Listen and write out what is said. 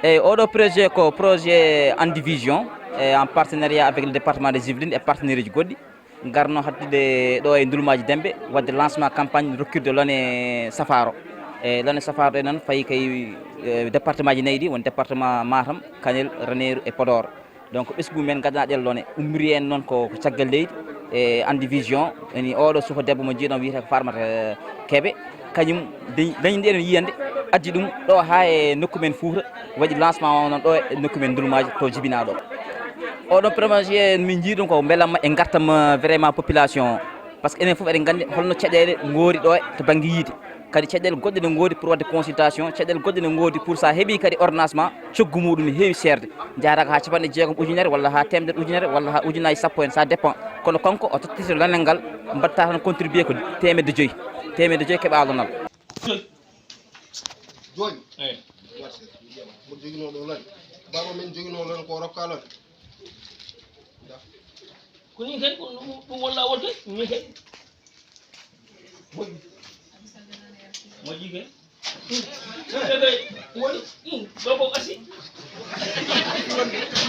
Et autre projet ko projet en division en partenariat avec le département des Yvelines et partenaires du Godi garno hattude ɗo e ndulmaji dembe wadde lancement campagne recul de l'année safaro e l'année safaro ɗe noon fayi kay département ji nayyi ɗi won département Matam Kanel Ranérou et Podor donc ɓesgu men gadanaɗen lone ummiri en noon ko caggal leydi e en division eni oɗo suka debbo mo jiiɗon wiyete ko Farmata Kébé kañum dañi ɗeɗon yiyande addi ɗum ɗo ha e nokku men Fouta waɗi lancement o noon ɗo e nokku men Ndulmaji to jibinaɗo oɗon projet min jii ɗum ko beelamma e gartam vraiment population par ce que enen foof eɗen gandi holno caɗele goori ɗo to banggue yiide kadi caɗele goɗɗe ne goodi pour wadde consultation caɗele goɗɗe ne goodi pour sa heeɓi kadi ordonnance coggu muɗum ne heewi serde jaraka ha capanɗe jeegom ujunere walla ha temedere ujunere walla ha ujunaje sappo en ça dépend kono kanko o tottito lanel ngal mbatta tan contribué ko temedde joyyi keɓalonal joni mo joguinoɗo lan baba men joguino lan ko rokkalon ko ni kadi ɗum won lawol kay ni kadi moƴƴi kay woni ɗo ko asi